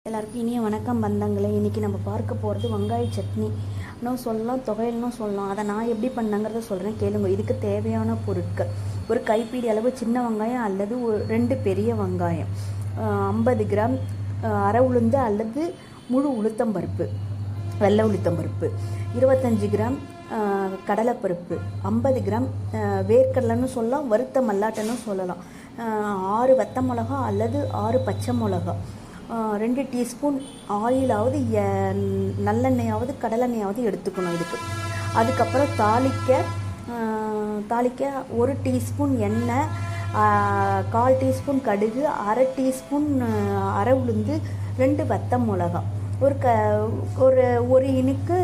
எல்லாருக்கும் இனிய வணக்கம் பந்தங்களே. இன்றைக்கி நம்ம பார்க்க போகிறது வெங்காய சட்னி இன்னும் சொல்லலாம், தொகையில்னும் சொல்லலாம். அதை நான் எப்படி பண்ணங்கிறத சொல்கிறேன், கேளுங்க. இதுக்கு தேவையான பொருட்கள்: ஒரு கைப்பிடி அளவு சின்ன வெங்காயம் அல்லது ஒரு 2 பெரிய வெங்காயம், 50 கிராம் அரை உளுந்து அல்லது முழு உளுத்தம்பருப்பு, வெள்ளை உளுத்தம்பருப்பு, 25 கிராம் கடலைப்பருப்பு, 50 கிராம் வேர்க்கடலைன்னு சொல்லலாம், வறுத்த மல்லாட்டன்னு சொல்லலாம், 6 வத்த மிளகா அல்லது 6 பச்சை மிளகா, 2 டீஸ்பூன் ஆயிலாவது நல்லெண்ணெயாவது கடலெண்ணெயாவது எடுத்துக்கணும் இதுக்கு. அதுக்கப்புறம் தாளிக்க 1 டீஸ்பூன் எண்ணெய், 1/4 டீஸ்பூன் கடுகு, அரை டீஸ்பூன் அரை உளுந்து, 2 வத்த மிளகா, ஒரு இனுக்கு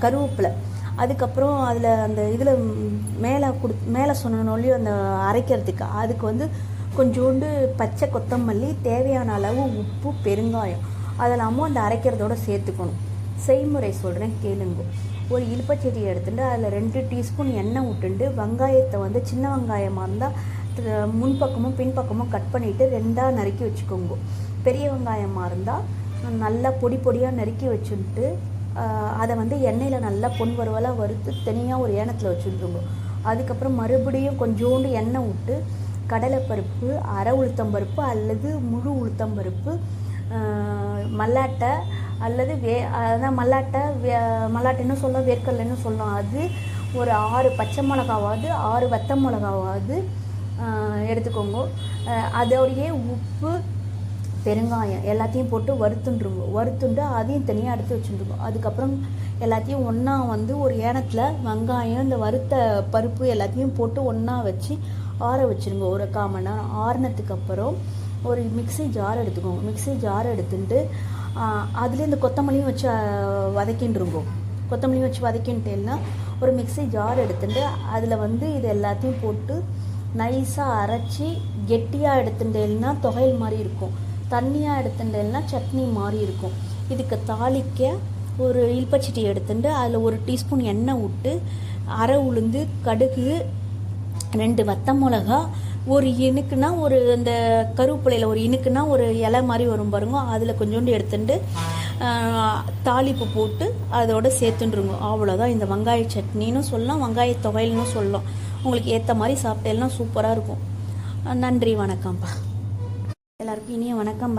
கருவேப்பிலை. அதுக்கப்புறம் அதில் அந்த இதில் மேலே சொன்னோல்லையும் அந்த அரைக்கிறதுக்கு, அதுக்கு கொஞ்சோண்டு பச்சை கொத்தமல்லி, தேவையான அளவு உப்பு, பெருங்காயம் அதெல்லாமும் அந்த அரைக்கிறதோடு சேர்த்துக்கணும். செய்முறை சொல்கிறேன், கேளுங்க. ஒரு இலுப்பச்செடி எடுத்துட்டு அதில் 2 டீஸ்பூன் எண்ணெய் விட்டுண்டு வெங்காயத்தை சின்ன வெங்காயமாக இருந்தால் முன்பக்கமும் பின்பக்கமும் கட் பண்ணிவிட்டு 2ஆக நறுக்கி வச்சுக்கோங்க. பெரிய வெங்காயமாக இருந்தால் நல்லா பொடியாக நறுக்கி வச்சுட்டு அதை எண்ணெயில் நல்லா பொன் வறுவலாக வறுத்து தனியாக ஒரு ஏனத்தில் வச்சுருந்துருங்க. அதுக்கப்புறம் மறுபடியும் கொஞ்சோண்டு எண்ணெய் விட்டு கடலைப்பருப்பு, அரை உளுத்தம்பருப்பு அல்லது முழு உளுத்தம்பருப்பு, மல்லாட்டை அல்லது அதான் மல்லாட்டைன்னு சொல்லலாம், வேர்க்கடலைன்னு சொல்லலாம், அது ஒரு 6 பச்சை மிளகாவாவது 6 வத்த மிளகாவாவது எடுத்துக்கோங்க. அதோடையே உப்பு, பெருங்காயம் எல்லாத்தையும் போட்டு வறுத்துண்டு அதையும் தனியாக எடுத்து வச்சுருங்க. அதுக்கப்புறம் எல்லாத்தையும் ஒன்றா ஒரு ஏனத்தில் வெங்காயம், இந்த வறுத்த பருப்பு எல்லாத்தையும் போட்டு ஒன்றா வச்சு ஆற வச்சுருங்க. ஒரு 1/4 மணி நேரம் ஆறினதுக்கு அப்புறம் ஒரு மிக்ஸி ஜார் எடுத்துக்கோங்க. மிக்ஸி ஜார் எடுத்துட்டு அதுலேயே இந்த கொத்தமல்லியும் வச்சு வதக்கின்றுங்கோ. கொத்தமல்லியும் வச்சு வதக்கின்ட்டேன்னா ஒரு மிக்ஸி ஜார் எடுத்துட்டு அதில் இது எல்லாத்தையும் போட்டு நைஸாக அரைச்சி கெட்டியாக எடுத்துட்டேன்னா தொகையில் மாதிரி இருக்கும், தண்ணியாக எடுத்துட்டேன்னா சட்னி மாதிரி இருக்கும். இதுக்கு தாளிக்க ஒரு இல்பச்சட்டி எடுத்துட்டு அதில் 1 டீஸ்பூன் எண்ணெய் விட்டு அரை உளுந்து, கடுகு, 2 வத்த மிளகா, ஒரு இனுக்குன்னா ஒரு இந்த கருவேப்பிலையில் ஒரு இனுக்குன்னா ஒரு இலை மாதிரி வரும் பாருங்க, அதில் கொஞ்சோண்டு எடுத்துட்டு தாளிப்பு போட்டு அதோட சேர்த்துட்டுருங்க. அவ்வளோதான். இந்த வெங்காய சட்னின்னு சொல்லலாம், வெங்காய தொகையில்னு சொல்லலாம். உங்களுக்கு ஏற்ற மாதிரி சாப்பிட்டேன்னா சூப்பராக இருக்கும். நன்றி, வணக்கம்ப்பா. எல்லாருக்கும் இனிய வணக்கம்.